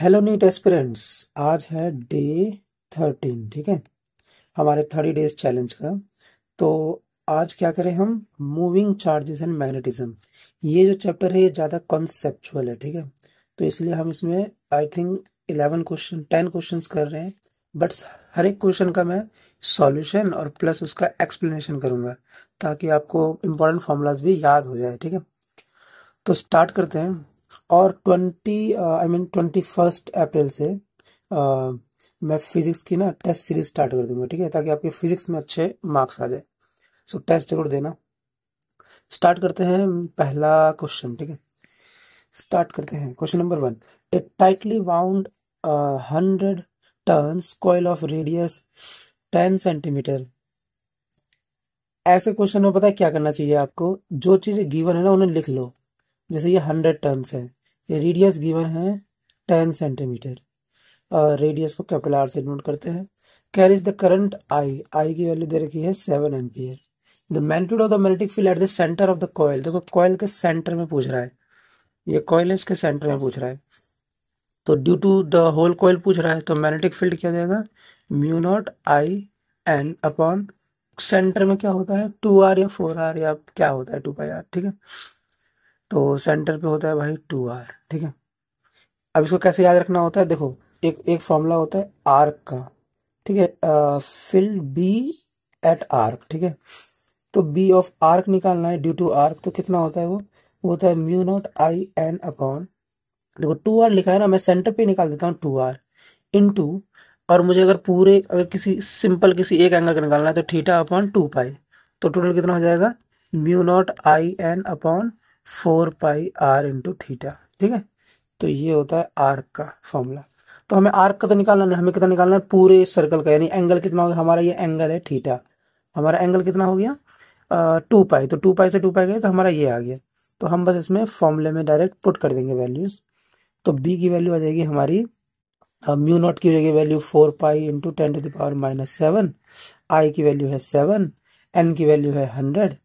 Hello NEET aspirants. आज है day 13, ठीक है, हमारे 30 डेज चैलेंज का। तो आज क्या करें हम, मूविंग चार्जेस एंड मैग्नेटिज्म। ये जो चैप्टर है ये ज़्यादा कॉन्सेप्चुअल है, ठीक है। तो इसलिए हम इसमें आई थिंक 10 क्वेश्चंस कर रहे हैं। बट हर एक क्वेश्चन का मैं सॉल्यूशन और प्लस उसका एक्सप्लेनेशन करूँगा ताकि आपको इम्पोर्टेंट फॉर्मूलाज भी याद हो जाए, ठीक है। तो स्टार्ट करते हैं। और 21 अप्रैल से मैं फिजिक्स की ना टेस्ट सीरीज स्टार्ट कर दूंगा, ठीक है, ताकि आपके फिजिक्स में अच्छे मार्क्स आ जाए। सो टेस्ट जरूर देना। स्टार्ट करते हैं पहला क्वेश्चन, ठीक है। स्टार्ट करते हैं question number 1। A tightly wound 100 turns coil of radius 10 centimetre. ऐसे क्वेश्चन में पता है क्या करना चाहिए आपको, जो चीज़ें गिवन है ना उन्हें लिख लो। जैसे ये 100 टर्न्स है, ये रेडियस गिवन है 10 सेंटीमीटर। रेडियस को कैपिटल आर से नोट करते हैं। कैरीज द करंट आई, आई की वैल्यू दे रखी है 7 ampere. The magnitude of the magnetic field at the centre of the coil, देखो कॉइल के सेंटर में पूछ रहा है, ये कॉइल है इसके सेंटर में पूछ रहा है। तो due to the whole coil पूछ रहा है तो मैग्नेटिक फील्ड क्या हो जाएगा, mu naught I N upon centre में क्या होता है 2r या 4r या क्या होता है 2πr, ठीक है। तो सेंटर पे होता है भाई 2r, ठीक है। अब इसको कैसे याद रखना होता है, देखो एक एक फॉर्मूला होता है आर्क का, ठीक है। फील्ड बी एट आर्क, ठीक है। तो बी ऑफ आर्क निकालना है ड्यू टू आर्क, तो कितना होता है वो होता है mu naught I N upon, देखो 2r लिखा है ना, मैं सेंटर पे निकाल देता हूँ 2r इनटू, और मुझे अगर किसी सिंपल किसी एक एंगल का निकालना है तो थीटा अपॉन 2 पाई। तो टोटल कितना हो जाएगा, mu naught I N upon 4 pi r into theta, ठीक है। तो ये होता है आर्क का फॉर्मूला। तो हमें आर्क का तो निकालना नहीं, हमें कितना निकालना है पूरे सर्कल का, यानी एंगल कितना हो गया हमारा, ये एंगल है थीटा, हमारा एंगल कितना हो गया 2 पाई। तो 2 पाई से 2 पाई गए तो हमारा ये आ गया। तो हम बस इसमें फॉर्मूले में डायरेक्ट पुट कर देंगे वैल्यूज। तो बी की वैल्यू आ जाएगी हमारी, म्यू नॉट की हो जाएगी वैल्यू 4 पाई इंटू 10⁻⁻⁷। आई की वैल्यू है 7, एन की वैल्यू है 100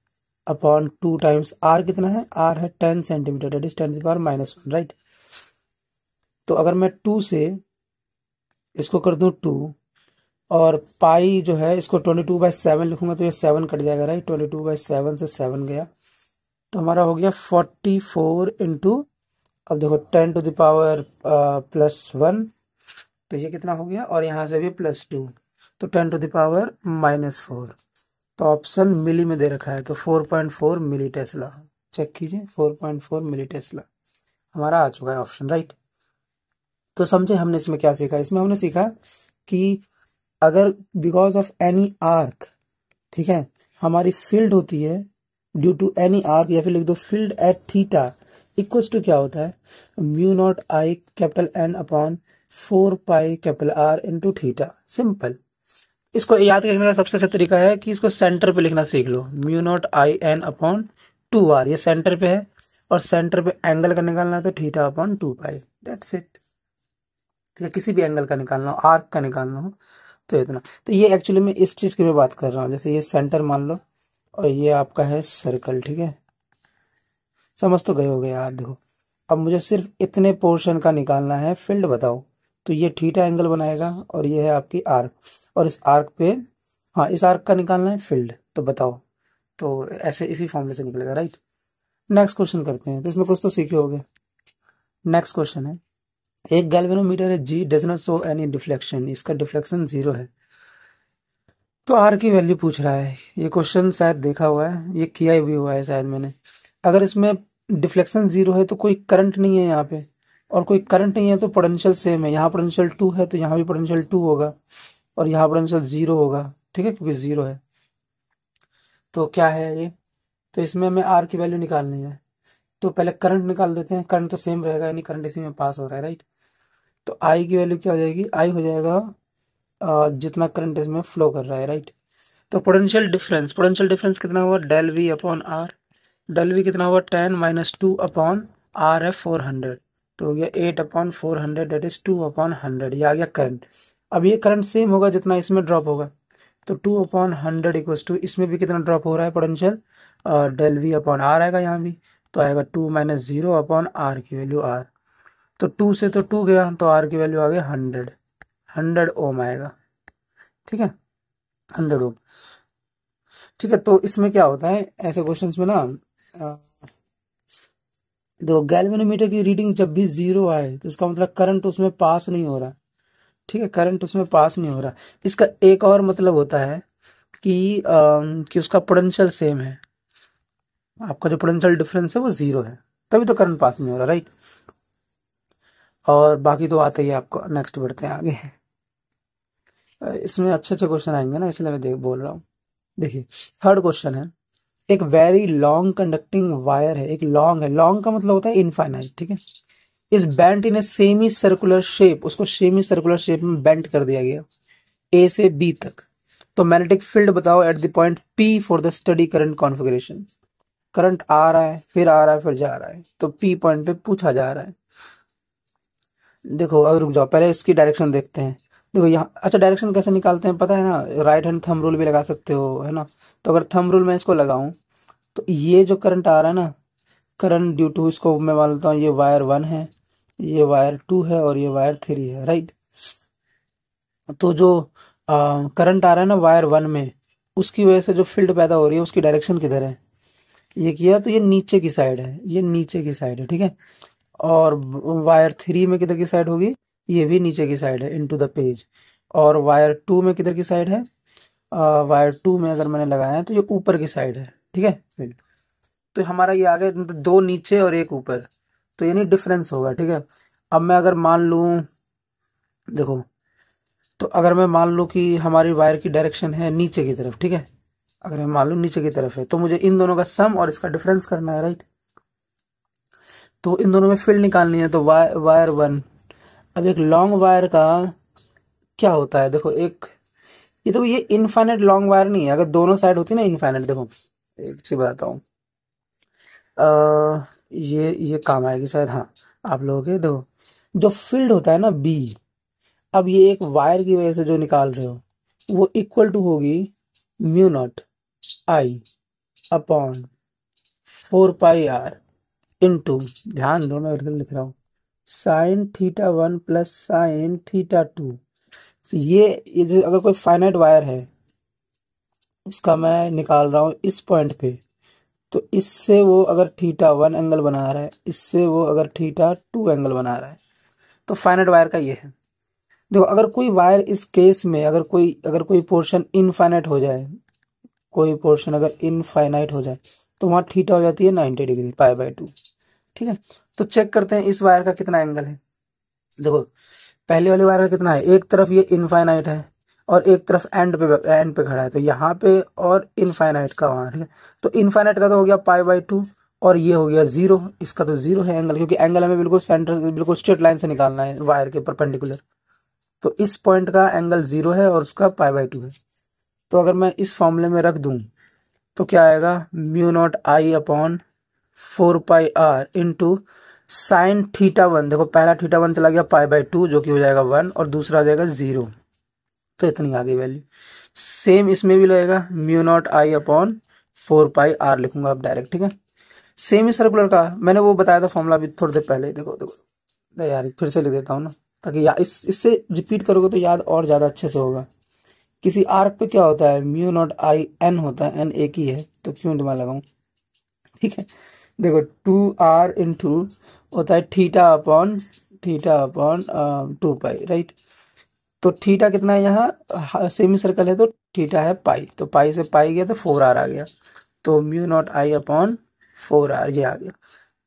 अपॉन 2 टाइम्स आर कितना है, आर है 10 सेंटीमीटर, दैट इज 10⁻⁻1, राइट। तो अगर मैं 2 से इसको कर दूं 2, और पाई जो है इसको 22/7 लिखूंगा तो ये 7 कट जाएगा, राइट। 22/7 से 7 गया तो हमारा हो गया 44 इंटू, अब देखो 10⁻+1, तो ये कितना हो गया, और यहाँ से भी +2, तो 10⁻⁻4। तो ऑप्शन मिली में दे रखा है, तो 4.4 मिली टेस्ला। चेक कीजिए 4.4 मिली टेस्ला हमारा आ चुका है ऑप्शन, राइट। तो समझे हमने इसमें क्या सीखा, इसमें हमने सीखा कि अगर बिकॉज ऑफ एनी आर्क, ठीक है, हमारी फील्ड होती है ड्यू टू एनी आर्क, या फिर लिख दो field at theta equals to क्या होता है, mu naught I capital N upon 4 pi capital R into theta. Simple. इसको याद करने का सबसे अच्छा तरीका है कि इसको सेंटर पे लिखना सीख लो, mu naught I N upon 2r, ये सेंटर पे है, और सेंटर पे एंगल का निकालना है तो theta upon 2 pi, that's it. या किसी भी एंगल का निकालना हो, आर्क का निकालना हो तो इतना। तो ये एक्चुअली मैं इस चीज की मैं बात कर रहा हूँ, जैसे ये सेंटर मान लो और ये आपका है सर्कल, ठीक है। समझ तो गए हो गए यार, देखो अब मुझे सिर्फ इतने पोर्शन का निकालना है, फील्ड बताओ। तो ये थीटा एंगल बनाएगा और ये है आपकी आर्क, और इस आर्क पे, हाँ इस आर्क का निकालना है फील्ड, तो बताओ। तो ऐसे इसी फॉर्मूले से निकलेगा, राइट। नेक्स्ट क्वेश्चन करते हैं, तो इसमें कुछ तो सीखे होगे। नेक्स्ट क्वेश्चन है, एक गैल्वेनोमीटर है G does not show any deflection, इसका डिफ्लेक्शन 0 है। तो आर की वैल्यू पूछ रहा है, ये क्वेश्चन शायद देखा हुआ है, ये किया भी हुआ है शायद मैंने। अगर इसमें डिफ्लेक्शन 0 है तो कोई करंट नहीं है यहाँ पे, और कोई करंट नहीं है तो पोटेंशियल सेम है, यहाँ पोटेंशियल 2 है तो यहाँ भी पोटेंशियल 2 होगा, और यहाँ पोटेंशियल 0 होगा, ठीक है, क्योंकि 0 है। तो क्या है ये, तो इसमें हमें आर की वैल्यू निकालनी है। तो पहले करंट निकाल देते हैं, करंट तो सेम रहेगा, यानी करंट इसी में पास हो रहा है, राइट। तो आई की वैल्यू क्या हो जाएगी, आई हो जाएगा जितना करंट इसमें फ्लो कर रहा है, राइट। तो पोटेंशियल डिफरेंस कितना हुआ, del V upon R, del V कितना हुआ 10 - 2 अपॉन आर है 400, तो हो गया 8/400, दैट इज 2/100, ये आ गया करंट। अब ये करंट सेम होगा जितना इसमें ड्रॉप होगा, तो 2/100 इक्वल्स टू, इसमें भी कितना ड्रॉप हो रहा है potential, del V upon R आएगा यहाँ भी, तो आएगा 2 - 0 अपॉन आर की वैल्यू आर, तो 2 से तो 2 गया, तो आर की वैल्यू आ गई 100 ओम आएगा। ठीक है, 100 ओम। ठीक है, तो इसमें क्या होता है ऐसे क्वेश्चंस में ना, देखो गैल्वेनोमीटर की रीडिंग जब भी 0 आए तो इसका मतलब करंट उसमें पास नहीं हो रहा। ठीक है, करंट उसमें पास नहीं हो रहा। इसका एक और मतलब होता है कि उसका पोटेंशियल सेम है, आपका जो पोटेंशियल डिफरेंस है वो 0 है, तभी तो करंट पास नहीं हो रहा, राइट। और बाकी तो आता ही है आपको। नेक्स्ट बढ़ते हैं आगे। इसमें अच्छे अच्छे क्वेश्चन आएंगे ना, इसलिए मैं बोल रहा हूँ। देखिए, थर्ड क्वेश्चन है, एक वेरी लॉन्ग कंडक्टिंग वायर है, एक लॉन्ग है, लॉन्ग का मतलब होता है इनफाइनाइट। ठीक है, is bent in a semi circular shape, उसको सेमी सर्कुलर शेप में बेंट कर दिया गया ए से बी तक। तो मैग्नेटिक फील्ड बताओ at the point P for the steady current configuration. Current आ रहा है, फिर आ रहा है, फिर जा रहा है, तो पी पॉइंट पे पूछा जा रहा है। देखो अब रुक जाओ, पहले इसकी डायरेक्शन देखते हैं। देखो यहाँ, अच्छा डायरेक्शन कैसे निकालते हैं पता है ना, राइट हैंड थंब रूल भी लगा सकते हो, है ना। तो अगर थंब रूल मैं इसको लगाऊं, तो ये जो करंट आ रहा है ना, करंट ड्यू टू, इसको मैं मान लेता हूँ ये वायर 1 है, ये वायर 2 है और ये वायर 3 है, राइट। तो जो करंट आ रहा है ना वायर 1 में, उसकी वजह से जो फील्ड पैदा हो रही है उसकी डायरेक्शन किधर है, ये किया तो ये नीचे की साइड है, ये नीचे की साइड है। ठीक है, और वायर 3 में किधर की साइड होगी, ये भी नीचे की साइड है इनटू द पेज। और वायर 2 में किधर की साइड है, वायर 2 में अगर मैंने लगाया है तो ये ऊपर की साइड है। ठीक है, तो हमारा ये आ गया, मतलब 2 नीचे और 1 ऊपर, तो यानी डिफरेंस होगा। ठीक है, अब मैं अगर मान लूँ, देखो, तो अगर मैं मान लूँ कि हमारी वायर की डायरेक्शन है नीचे की तरफ, ठीक है, अगर मैं मान लूँ नीचे की तरफ है, तो मुझे इन दोनों का सम और इसका डिफरेंस करना है, राइट। तो इन दोनों में फील्ड निकालनी है, तो वायर 1। अब एक लॉन्ग वायर का क्या होता है, देखो एक, ये देखो ये इनफाइनाइट लॉन्ग वायर नहीं है, अगर दोनों साइड होती ना इनफाइनाइट, देखो एक चीज बताता हूँ, ये काम आएगी शायद, हाँ आप लोगों के। देखो जो फील्ड होता है ना बी, अब ये एक वायर की वजह से जो निकाल रहे हो, वो इक्वल टू होगी mu naught I upon 4 pi R into, ध्यान दो मैं बिल्कुल लिख रहा हूँ, sine theta 1 plus sine theta 2। ये जो अगर कोई फाइनाइट वायर है, इसका मैं निकाल रहा हूँ इस पॉइंट पे, तो इससे वो अगर थीटा 1 एंगल बना रहा है, इससे वो अगर थीटा 2 एंगल बना रहा है, तो फाइनाइट वायर का ये है। देखो अगर कोई वायर इस केस में, अगर कोई पोर्शन इनफाइनाइट हो जाए, कोई पोर्शन अगर इनफाइनाइट हो जाए, तो वहां थीटा हो जाती है 90 डिग्री, पाई/2। ठीक है, तो चेक करते हैं इस वायर का कितना एंगल है। देखो पहले वाले वायर का कितना है, एक तरफ ये इनफाइनाइट है और एक तरफ एंड पे खड़ा है, तो यहाँ पे और इनफाइनाइट का वहाँ। ठीक है, तो इनफाइनाइट का तो हो गया पाई/2 और ये हो गया 0, इसका तो 0 है एंगल, क्योंकि एंगल हमें बिल्कुल सेंटर, बिल्कुल स्ट्रेट लाइन से निकालना है वायर के परपेंडिकुलर। तो इस पॉइंट का एंगल 0 है और उसका पाई/2 है। तो अगर मैं इस फॉर्मूले में रख दूं, तो क्या आएगा, mu naught I upon 4 pi R into sine theta 1। देखो पहला थीटा 1 चला गया पाई/2 जो कि हो जाएगा 1, और दूसरा हो जाएगा 0, तो इतनी आ गई वैल्यू। सेम इसमें भी लगेगा, mu naught I upon 4 pi R लिखूंगा अब डायरेक्ट। ठीक है, सेमी सर्कुलर का मैंने वो बताया था फॉर्मूला भी थोड़ी देर पहले। देखो देखो, नहीं यार फिर से लिख देता हूँ ना, ताकि इससे रिपीट करोगे तो याद और ज़्यादा अच्छे से होगा। किसी आर्क पे क्या होता है, म्यू नॉट आई एन होता है, एन एक ही है, तो क्यों दिमाग लगाऊं। ठीक है, देखो 2 r इंटू होता है थीटा अपॉन 2 पाई, राइट। तो थीटा कितना है यहाँ, सेमी सर्कल है तो थीटा है पाई, तो पाई से पाई गया तो 4 r आ गया, तो mu naught I upon 4 r ये आ गया।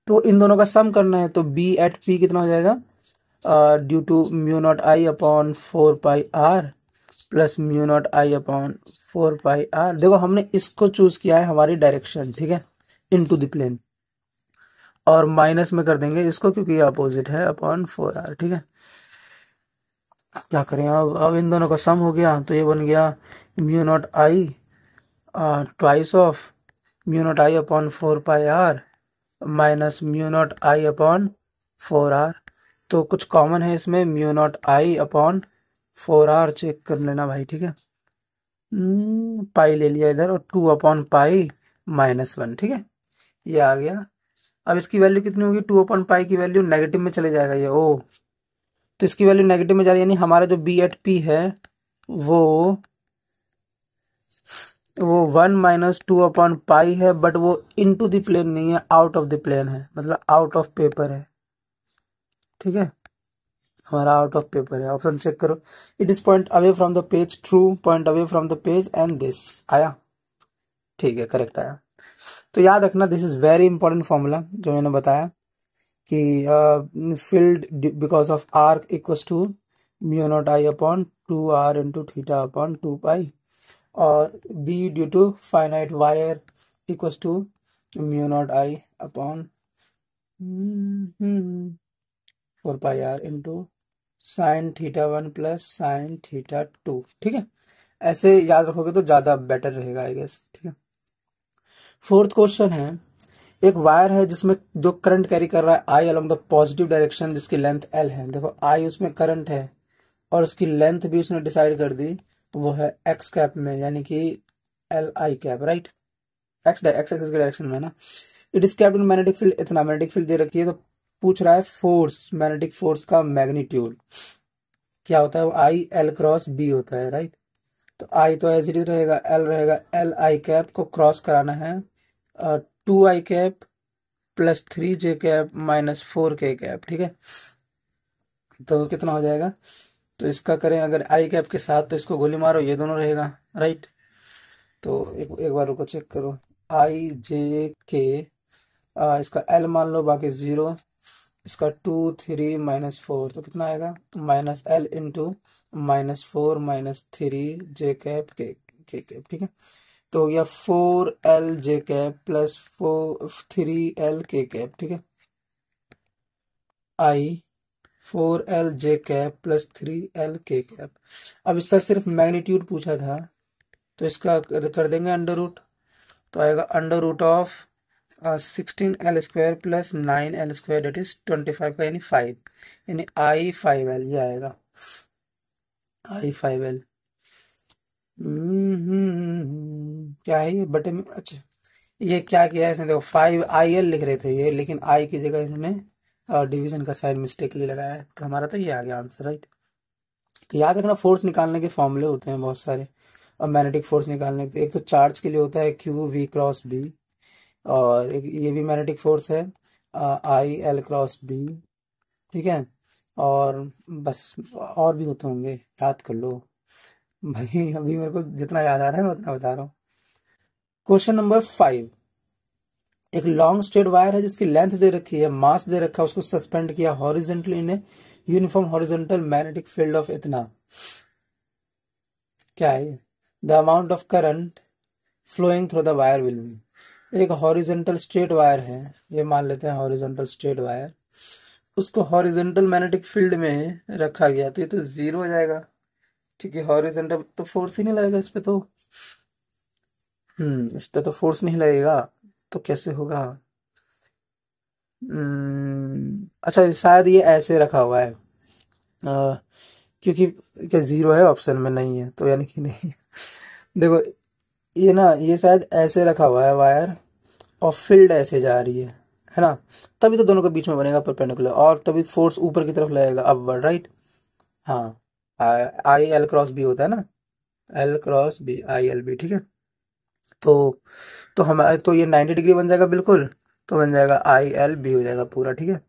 तो इन दोनों का सम करना है, तो बी एट पी कितना हो जाएगा, due to mu naught I upon 4 pi R plus mu naught I upon 4 pi R. देखो हमने इसको चूज किया है हमारी डायरेक्शन, ठीक है, इनटू द प्लेन, और माइनस में कर देंगे इसको क्योंकि ये अपोजिट है, अपॉन 4 r। ठीक है, क्या करें अब इन दोनों का सम हो गया, तो ये बन गया mu naught I twice of mu naught I upon 4 pi R minus mu naught I upon 4 r। तो कुछ कॉमन है इसमें, mu naught I upon 4 r check कर लेना भाई। ठीक है, पाई ले लिया इधर, और 2 अपॉन पाई -1। ठीक है, ये आ गया अब इसकी वैल्यू कितनी होगी, 2/पाई की वैल्यू नेगेटिव में चले जाएगा ये, ओ तो इसकी वैल्यू नेगेटिव में जा रही है, यानी हमारा जो बी एट पी है वो 1 - 2/पाई है, बट वो इनटू द प्लेन नहीं है, आउट ऑफ द प्लेन है, मतलब आउट ऑफ पेपर है। ठीक है, हमारा आउट ऑफ पेपर है। ऑप्शन चेक करो, it is point away from the page, true, point away from the page and this आया, ठीक है करेक्ट आया। तो याद रखना, this is very important formula जो मैंने बताया कि field because of arc equals to μ0I/2r into θ/2 pi, और B due to finite wire equals to μ0I/4 pi r into sine θ1 plus sine θ2। ठीक है, ऐसे याद रखोगे तो ज्यादा बेटर रहेगा आई गेस। ठीक है, फोर्थ क्वेश्चन है, एक वायर है जिसमें जो करंट कैरी कर रहा है आई अलोंग द पॉजिटिव डायरेक्शन, जिसकी लेंथ एल है। देखो आई उसमें करंट है और उसकी लेंथ भी उसने डिसाइड कर दी, वो है एक्स कैप में, यानी कि L I cap, right, x axis के डायरेक्शन में ना। It is capped in magnetic field, इतना मैग्नेटिक फील्ड दे रखी है, तो पूछ रहा है फोर्स, मैग्नेटिक फोर्स का मैग्नीट्यूड क्या होता है, वो आई एल क्रॉस बी होता है, राइट। तो आई तो एज इट इज रहेगा, एल रहेगा, एल आई कैप को क्रॉस कराना है 2I cap plus 3J cap minus 4K cap. ठीक है, तो कितना हो जाएगा, तो इसका करें अगर आई कैप के साथ, तो इसको गोली मारो, ये दोनों रहेगा, राइट। तो एक बार रुको चेक करो, I J K, इसका एल मान लो, बाकी 0, इसका 2 3 माइनस 4, तो कितना आएगा, minus L into -4 -3J cap के कैप। ठीक है, तो हो गया 4LJ cap plus 3LK cap. ठीक है, आई 4LJ cap plus 3LK cap. अब इसका सिर्फ मैग्नीट्यूड पूछा था, तो इसका कर देंगे अंडर रूट, तो आएगा under root of 16L² plus 9L² that is 25 का, यानी 5, यानी I5L ये आएगा, I5L। क्या है ये बटे में, अच्छा ये क्या किया है इसने, देखो 5IL लिख रहे थे ये, लेकिन आई की जगह इन्होंने डिवीजन का साइन मिस्टेकली लगाया है, तो हमारा तो ये आ गया आंसर, राइट। तो याद रखना, फोर्स निकालने के फॉर्मूले होते हैं बहुत सारे, और मैग्नेटिक फोर्स निकालने के, एक तो चार्ज के लिए होता है QV×B, और ये भी मैग्नेटिक फोर्स है IL×B। ठीक है, और बस और भी होते होंगे, याद कर लो भाई, अभी मेरे को जितना याद आ रहा है मैं उतना बता रहा हूँ। क्वेश्चन नंबर 5, एक लॉन्ग स्ट्रेट वायर है जिसकी लेंथ दे रखी है, मास दे रखा है, उसको सस्पेंड किया horizontally in a uniform horizontal magnetic field of इतना, क्या है, the amount of current flowing through the wire will be. एक हॉरिजॉन्टल स्ट्रेट वायर है, ये मान लेते हैं हॉरिजॉन्टल स्ट्रेट वायर, उसको हॉरिजॉन्टल मैग्नेटिक फील्ड में रखा गया, तो ये तो 0 हो जाएगा, क्योंकि हॉरिजॉन्टल तो फोर्स ही नहीं लगेगा इस पे, तो इस पे तो फोर्स नहीं लगेगा, तो कैसे होगा, अच्छा शायद ये ऐसे रखा हुआ है, क्योंकि क्या 0 है ऑप्शन में, नहीं है तो यानी कि नहीं। देखो ये ना, ये शायद ऐसे रखा हुआ है वायर, और फील्ड ऐसे जा रही है ना, तभी तो दोनों के बीच में बनेगा परपेंडिकुलर, और तभी फोर्स ऊपर की तरफ लगेगा, अपवर्ड, राइट। हाँ, IL×B होता है ना, L×B ILB। ठीक है, तो हमारे तो ये 90 डिग्री बन जाएगा बिल्कुल, तो बन जाएगा ILB हो जाएगा पूरा। ठीक है,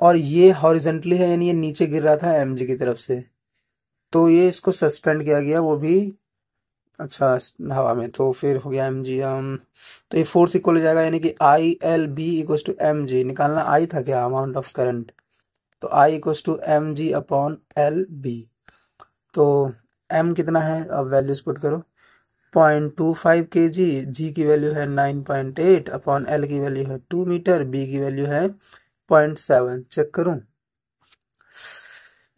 और ये हॉरिजेंटली है, यानी ये नीचे गिर रहा था mg की तरफ से, तो ये इसको सस्पेंड किया गया, वो भी अच्छा हवा में, तो फिर हो गया mg, तो ये फोर्स इक्वल हो जाएगा, यानी कि ILB=mg, निकालना आई था क्या, अमाउंट ऑफ करंट, तो I=mg/LB। तो m कितना है, अब वैल्यूज पुट करो, 0.25 kg, g की वैल्यू है 9.8 अपॉन l की वैल्यू है 2 मीटर, b की वैल्यू है 0.7। चेक करूं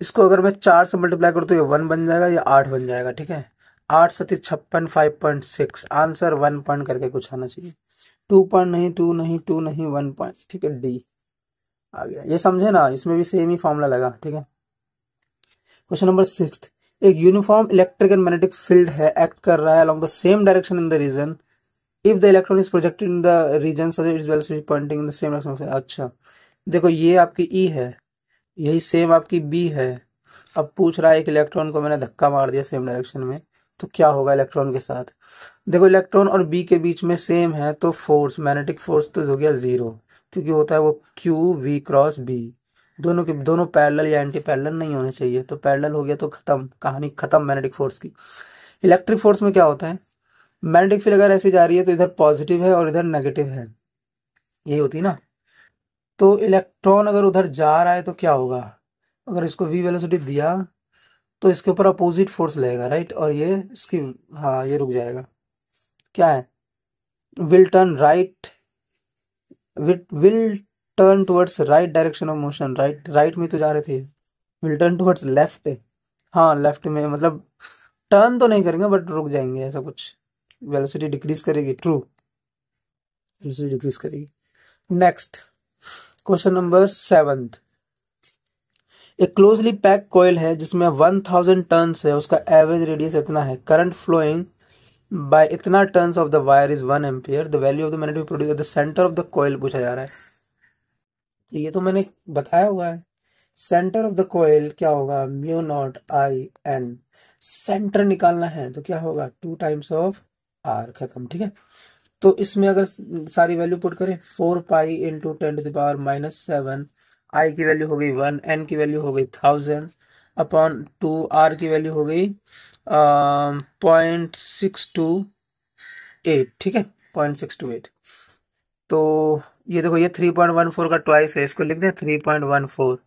इसको, अगर मैं 4 से मल्टीप्लाई करूँ तो ये 1 बन जाएगा, या 8 बन जाएगा। ठीक है, 8 7 56 5.6, आंसर 1 पॉइंट करके कुछ आना चाहिए, 2 पॉइंट नहीं, 2 नहीं, 2 नहीं, 1 पॉइंट। ठीक है, डी आ गया, ये समझे ना, इसमें भी सेम ही फॉर्मूला लगा। ठीक है, क्वेश्चन नंबर 6, एक uniform electric and magnetic field है, एक्ट कर रहा है along the same direction in the region if the electron is projected in the region such its velocity pointing in the same direction. अच्छा देखो ये आपकी ई है, यही सेम आपकी बी है। अब पूछ रहा है एक इलेक्ट्रॉन को मैंने धक्का मार दिया सेम डायरेक्शन में, तो क्या होगा इलेक्ट्रॉन के साथ। देखो इलेक्ट्रॉन और बी के बीच में सेम है तो फोर्स, मैग्नेटिक फोर्स तो हो गया जीरो, क्योंकि होता है वो क्यू वी क्रॉस बी। दोनों के दोनों पैरेलल या एंटी पैरेलल नहीं होने चाहिए, तो पैरेलल हो गया तो खत्म, कहानी खत्म मैग्नेटिक फोर्स की। इलेक्ट्रिक फोर्स में क्या होता है, मैग्नेटिक फील्ड अगर ऐसे जा रही है तो इधर पॉजिटिव है और इधर नेगेटिव है, यही होती है ना। तो इलेक्ट्रॉन अगर उधर जा रहा है तो क्या होगा, अगर इसको वी वेलोसिटी दिया तो इसके ऊपर अपोजिट फोर्स लगेगा, राइट, और ये इसकी, हाँ ये रुक जाएगा। क्या है, will turn right, will turn towards right direction of motion, right right में तो जा रहे थे, विल टर्न टुवर्ड्स लेफ्ट। हाँ लेफ्ट में, मतलब टर्न तो नहीं करेंगे बट रुक जाएंगे ऐसा कुछ, वेलोसिटी डिक्रीज करेगी, ट्रू, वेलोसिटी डिक्रीज करेगी। Next question number 7। एक क्लोजली पैक कॉइल है जिसमें 1000 टर्न्स है, उसका एवरेज रेडियस इतना है, करंट फ्लोइंग बाय इतना turns of the wire is 1 ampere, the value of the magnetic produce at the centre of the coil पूछा जा रहा है। ये तो मैंने बताया हुआ है, सेंटर ऑफ द कॉइल क्या होगा, mu naught I N, centre निकालना है तो क्या होगा 2 टाइम्स ऑफ आर, खत्म, ठीक है। तो इसमें अगर सारी वैल्यू पुट करें 4 पाई इंटू 10⁻⁻7, आई की वैल्यू हो गई 1, एन की वैल्यू हो गई 1000 अपॉन 2, आर की वैल्यू हो गई 0.628, ठीक है 0.628। तो ये देखो ये 3.14 का ट्वाइस है, इसको लिख दें 3.14।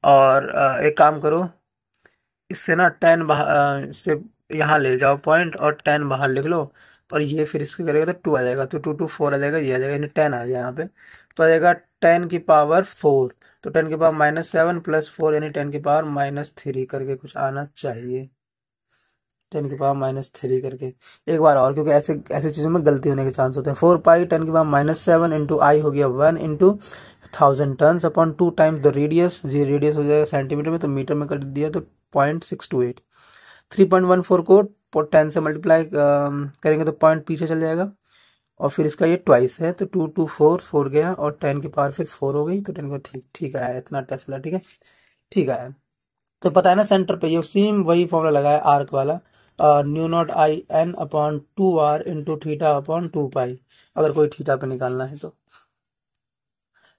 और एक काम करो, इससे ना 10 इससे यहाँ ले जाओ पॉइंट और 10 बाहर लिख लो, और ये फिर इसके करेगा तो 2 आ जाएगा, तो 2 2 4 आ जाएगा, ये आ जाएगा, यानी 10 आ जाएगा यहाँ पे, तो आ जाएगा 10⁴। तो 10⁻⁻7 प्लस 4 यानी 10⁻⁻3 करके कुछ आना चाहिए, 10⁻⁻3 करके। एक बार और, क्योंकि ऐसे ऐसे चीज़ों में गलती होने के चांस होते हैं। 4 पाई 10⁻⁻7 इंटू आई हो गया 1 into 1000 turns upon 2 times the radius, ये रेडियस हो जाएगा सेंटीमीटर में, तो मीटर में कर दिया तो 0.628। 3.14 को 10 से मल्टीप्लाई करेंगे तो पॉइंट पीछे चल जाएगा, और फिर इसका ये ट्वाइस है तो 2 2 4 4 गया, और 10 की पावर फिर 4 हो गई, तो 10 को ठीक ठीक आया इतना टेस्ला, ठीक है, ठीक आया। तो पता है ना सेंटर पे ये सेम वही फॉर्मूला लगा है आर्क वाला, mu naught I N upon 2 R into theta upon 2 pi, अगर कोई थीटा पे निकालना है तो।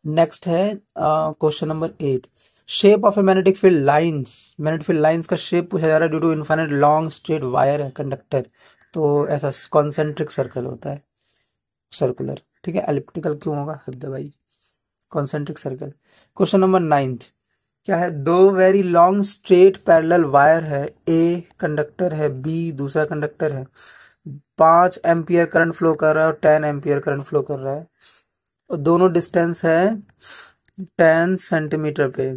नेक्स्ट है question number 8। Shape of a magnetic field lines, magnetic field lines का शेप पूछा जा रहा है due to infinite long straight wire है कंडक्टर, तो ऐसा कॉन्सेंट्रिक सर्कल होता है, सर्कुलर, ठीक है, एलिप्टिकल क्यों होगा, हद है भाई, कॉन्सेंट्रिक सर्कल। क्वेश्चन नंबर 9 क्या है, दो very long straight parallel wire है, ए कंडक्टर है, बी दूसरा कंडक्टर है, 5 एम्पियर करंट फ्लो कर रहा है और 10 एम्पियर करंट फ्लो कर रहा है, और दोनों डिस्टेंस है 10 सेंटीमीटर पे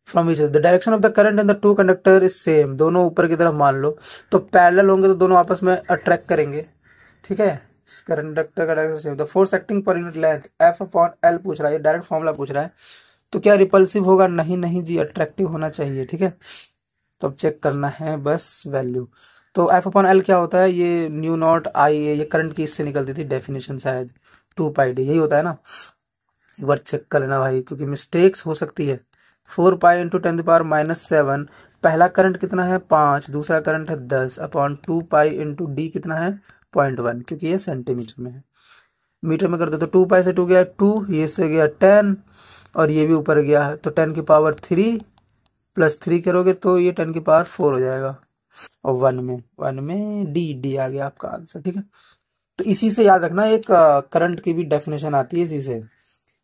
from each other, the direction of the current in the two conductor is same, दोनों ऊपर की तरफ मान लो, तो पैरेलल होंगे तो दोनों आपस में अट्रैक्ट करेंगे, ठीक है, कंडक्टर का direction same. The force acting per unit length F upon L पूछ रहा है, डायरेक्ट फॉर्मूला पूछ रहा है, तो क्या रिपल्सिव होगा, नहीं नहीं जी, अट्रैक्टिव होना चाहिए, ठीक है। तो अब चेक करना है बस वैल्यू, तो एफ अपॉन एल क्या होता है, ये न्यू नॉट आई ए, ये करंट की इससे निकलती थी डेफिनेशन शायद, 2 पाई डी, यही होता है ना, एक बार चेक कर लेना भाई क्योंकि मिस्टेक्स हो सकती है। 4 पाई इंटू 10⁻⁻7, पहला करंट कितना है 5, दूसरा करंट है 10 अपॉन 2 पाई इंटू डी कितना है 0.1, क्योंकि ये सेंटीमीटर में है, मीटर में कर दो तो 2 पाई से 2 गया 2, ये से गया 10, और ये भी ऊपर गया तो 10⁻³ प्लस 3 करोगे तो ये 10⁻⁴ हो जाएगा, और 1 में डी डी आ गया आपका आंसर, ठीक है। तो इसी से याद रखना, एक करंट की भी डेफिनेशन आती है इसी से,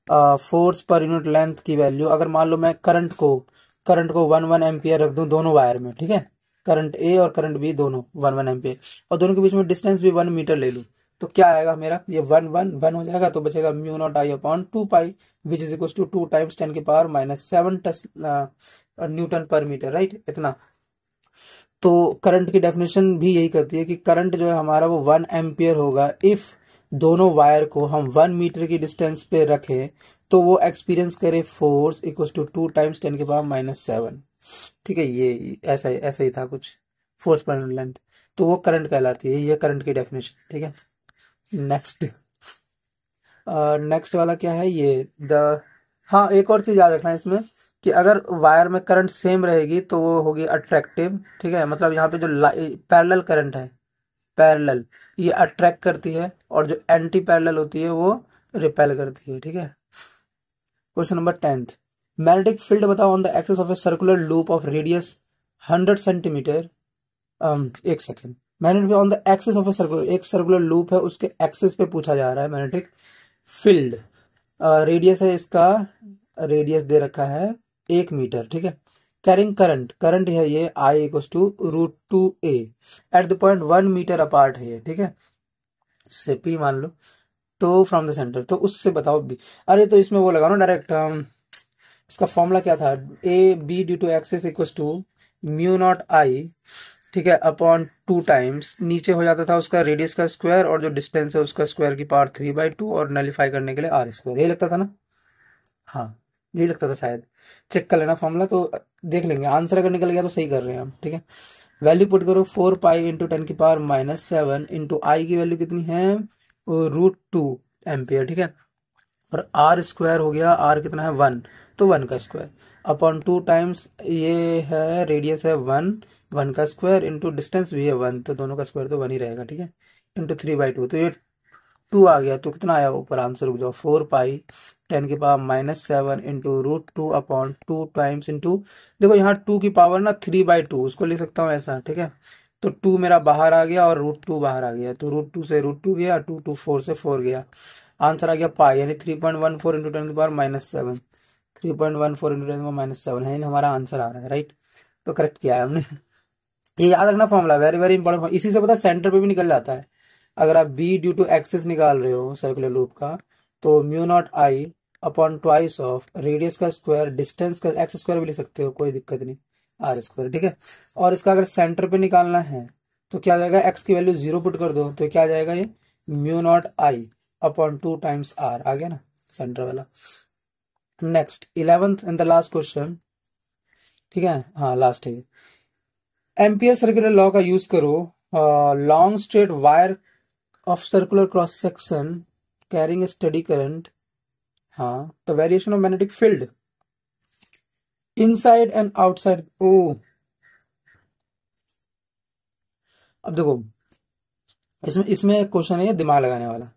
फोर्स पर यूनिट लेंथ की वैल्यू, अगर मान लो मैं करंट को 1 एम्पियर रख दूं दोनों वायर में, ठीक है, करंट ए और करंट बी दोनों 1 एम्पियर, और दोनों के बीच में डिस्टेंस भी 1 मीटर ले लूं, तो क्या आएगा मेरा, ये 1 हो जाएगा, तो बचेगा mu naught I upon 2 pi which is equal to 2 times 10⁻⁻7 newton per metre, right, इतना। तो करंट की डेफिनेशन भी यही करती है कि करंट जो है हमारा वो 1 एम्पियर होगा इफ दोनों वायर को हम 1 मीटर की डिस्टेंस पे रखें, तो वो एक्सपीरियंस करे फोर्स इक्वल टू 2 टाइम्स 10⁻⁻7, ठीक है, ये ऐसा ही था कुछ, फोर्स पर यूनिट लेंथ, तो वो करंट कहलाती है। ये करंट की डेफिनेशन, ठीक है। नेक्स्ट नेक्स्ट वाला क्या है ये हाँ, एक और चीज याद रखना है इसमें कि अगर वायर में करंट सेम रहेगी तो वो होगी अट्रैक्टिव, ठीक है। मतलब यहाँ पे जो पैरेलल करंट है, पैरेलल, ये अट्रैक्ट करती है, और जो एंटी पैरेलल होती है वो रिपेल करती है, ठीक है। Question number 10th, magnetic field बताओ on the axis of a circular loop of radius 100 centimetre. एक second, magnetic on the axis of a circular, एक सर्कुलर लूप है, उसके एक्सिस पे पूछा जा रहा है मैग्नेटिक फील्ड। रेडियस है इसका, रेडियस दे रखा है 1 मीटर, ठीक है। कैरिंग करंट, करंट है ये I equal to √2a at the point 1 metre apart है ये, ठीक है। से P मान लो, तो फ्रॉम द सेंटर, तो उससे बताओ B। अरे तो इसमें वो लगाओ ना डायरेक्ट, इसका फॉर्मूला क्या था, AB due to axis equal to mu naught I, ठीक है, अपॉन 2 टाइम्स, नीचे हो जाता था उसका रेडियस का स्क्वायर और जो डिस्टेंस है उसका स्क्वायर की पावर 3/2, और नलीफाई करने के लिए R², यही लगता था ना। हाँ, यही लगता था शायद, चेक कर लेना फॉर्मूला तो देख लेंगे, आंसर अगर निकल गया तो सही कर रहे हैं हम, ठीक है। वैल्यू पुट करो 4 पाई इंटू 10⁻⁻7 इंटू आई की वैल्यू कितनी है, √2 एम्पियर, ठीक है। और R² हो गया, R कितना है 1, तो 1 का स्क्वायर अपॉन 2 टाइम्स, ये है रेडियस है 1, 1 का स्क्वायर इंटू डिस्टेंस भी है 1, तो दोनों का स्क्वायर तो 1 ही रहेगा, ठीक है, इंटू 3/2, तो ये 2 आ गया, तो कितना आया ऊपर आंसर, रुक जाओ, 4 पाई 10⁻⁻7 इंटू √2 अपॉन 2 टाइम्स इंटू, देखो यहाँ 2 की पावर ना 3/2, उसको लिख सकता हूँ ऐसा, ठीक है। तो 2 मेरा बाहर आ गया और √2 बाहर आ गया, तो √2 से √2 गया, 2 4 से 4 गया, आंसर आ गया पाई, यानी 3.14 इंटू 10⁻⁻7, 3.14 इंटू 10⁻⁻7 है हमारा आंसर आ रहा है, राइट। तो करेक्ट किया है हमने। ये याद रखना फॉर्मूला, वेरी वेरी इंपॉर्टेंट, इसी से पता सेंटर पे भी निकल जाता है। अगर आप B ड्यू टू एक्सिस निकाल रहे हो सर्कुलर लूप का, तो mu naught I upon twice of radius का स्क्वायर, डिस्टेंस का x² भी लिख सकते हो, कोई दिक्कत नहीं, R², ठीक है। और इसका अगर सेंटर पे निकालना है तो क्या जाएगा, x की वैल्यू 0 पुट कर दो, तो क्या जाएगा ये mu naught I upon 2 times R, आ गया ना सेंटर वाला। Next 11th and the last question, ठीक है, हाँ लास्ट है। एम्पियर सर्कुलर लॉ का यूज करो, long straight wire of circular cross section carrying a steady current, हाँ, the variation of magnetic field inside and outside. ओ, अब देखो, इसमें इसमें क्वेश्चन है दिमाग लगाने वाला।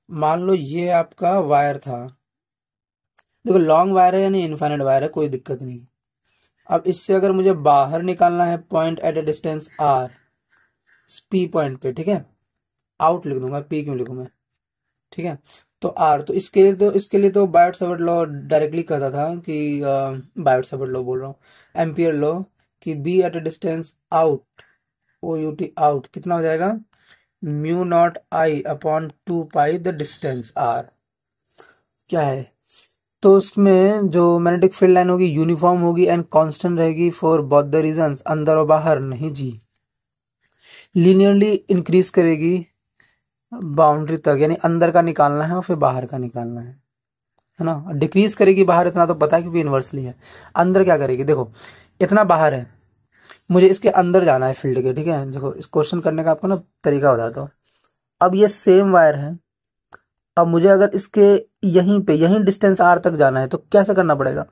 मान लो ये आपका वायर था, देखो लॉन्ग वायर है यानी इनफाइनाइट वायर है, कोई दिक्कत नहीं। अब इससे अगर मुझे बाहर निकालना है point at a distance R, P point पे, ठीक है, आउट लिख दूंगा, P क्यों लिखूं मैं, ठीक है। तो R, तो इसके लिए तो बायोट सावर्ट लॉ डायरेक्टली कहता था कि बायोट सावर्ट लॉ बोल रहा हूँ, एम्पियर लॉ, कि B at a distance out, OUT out, कितना हो जाएगा, mu naught I upon 2 pi the distance R, क्या है। तो उसमें जो मैग्नेटिक फील्ड लाइन होगी यूनिफॉर्म होगी एंड कांस्टेंट रहेगी फॉर बोथ द रीजंस, अंदर और बाहर नहीं जी, लीनियरली इंक्रीज करेगी बाउंड्री तक, यानी अंदर का निकालना है और फिर बाहर का निकालना है ना। डिक्रीज करेगी बाहर, इतना तो पता है क्योंकि इन्वर्सली है। अंदर क्या करेगी, देखो इतना बाहर है, मुझे इसके अंदर जाना है फील्ड के, ठीक है। देखो इस क्वेश्चन करने का आपको ना तरीका बताता हूँ। अब ये सेम वायर है, अब मुझे अगर इसके यहीं डिस्टेंस R तक जाना है तो कैसे करना पड़ेगा,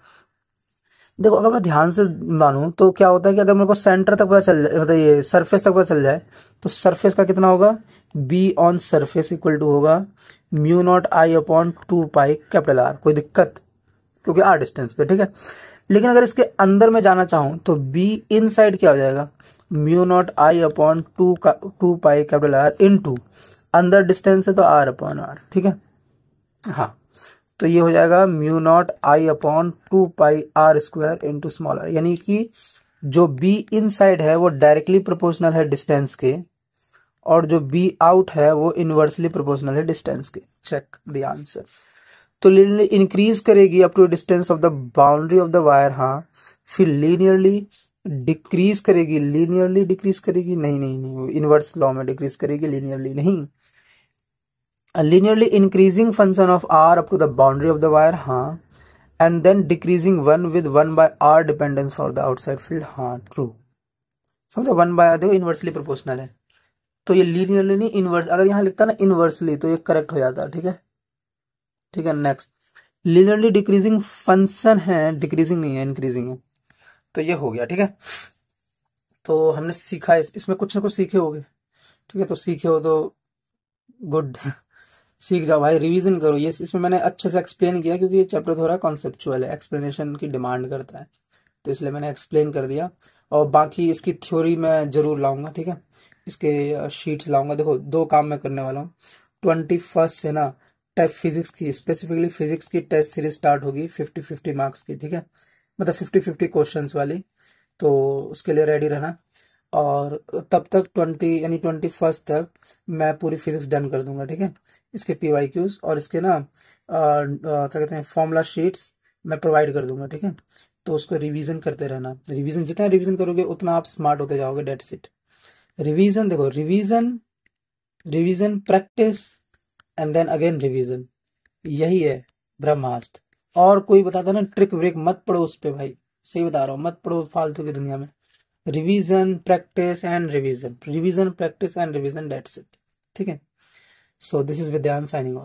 देखो अगर मैं ध्यान से मानूं तो क्या होता है कि अगर मेरे को सेंटर तक पता चल जाए, मतलब ये सरफेस तक पता चल जाए, तो सरफेस का कितना होगा, B on surface equal to होगा mu naught I upon 2 pi capital R, कोई दिक्कत, क्योंकि R डिस्टेंस पे, ठीक है। लेकिन अगर इसके अंदर में जाना चाहूँ तो B इन साइड क्या हो जाएगा, mu naught I upon 2 pi capital R into, अंदर डिस्टेंस है तो R अपॉन R, ठीक है। हाँ, तो ये हो जाएगा mu naught I upon 2 pi R² into small r, यानी कि जो B इन साइड है वो डायरेक्टली प्रोपोर्शनल है डिस्टेंस के, और जो B आउट है वो इनवर्सली प्रोपोर्शनल है डिस्टेंस के। Check the answer. तो लीनियरली इंक्रीज करेगी up to distance of the boundary of the wire, हाँ, फिर लीनियरली डिक्रीज करेगी, लीनियरली डिक्रीज करेगी, नहीं, इनवर्स लॉ में डिक्रीज करेगी, लीनियरली नहीं, a linearly increasing function of R up to the boundary of the wire, हाँ, and then decreasing 1 with 1 by R dependence for the outside field, हाँ, true। समझो 1/, देखो inversely proportional है, तो ये लीनियरली नहीं इनवर्स, अगर यहाँ लिखता ना इनवर्सली तो ये करेक्ट हो जाता, ठीक है। ठीक है, नेक्स्ट लीनियरली डिक्रीजिंग फंक्शन है, डिक्रीजिंग नहीं है, इंक्रीजिंग है, तो ये हो गया, ठीक है। तो हमने सीखा इसमें कुछ ना कुछ सीखे होगे, ठीक है, तो सीखे हो तो गुड सीख जाओ भाई, रिवीजन करो। ये इसमें मैंने अच्छे से एक्सप्लेन किया क्योंकि ये चैप्टर थोड़ा कॉन्सेप्चुअल है, एक्सप्लेनेशन की डिमांड करता है, तो इसलिए मैंने एक्सप्लेन कर दिया। और बाकी इसकी थ्योरी मैं जरूर लाऊंगा, ठीक है, इसके शीट्स लाऊंगा। देखो 2 काम मैं करने वाला हूँ। 21 से ना टाइप फिजिक्स की, स्पेसिफिकली फिजिक्स की टेस्ट सीरीज स्टार्ट होगी 50-50 मार्क्स की, ठीक है, मतलब 50-50 क्वेश्चंस वाली, तो उसके लिए रेडी रहना। और तब तक 20 यानी 21 तक मैं पूरी फिजिक्स डन कर दूंगा, ठीक है। इसके PYQs और इसके ना क्या कहते हैं फॉर्मूला शीट्स मैं प्रोवाइड कर दूंगा, ठीक है। तो उसको रिवीजन करते रहना, रिवीजन जितना रिवीजन करोगे उतना आप स्मार्ट होते जाओगे, डेट्स इट। रिवीजन, देखो revision, revision practice and then again revision, यही है ब्रह्मास्त्र। और कोई बताता ना ट्रिक व्रिक मत पढ़ो उस पे भाई, सही बता रहा हूँ, मत पढ़ो फालतू की दुनिया में। Revision practice and revision, revision practice and revision, that's it, ठीक है। So this is Vidyan signing of.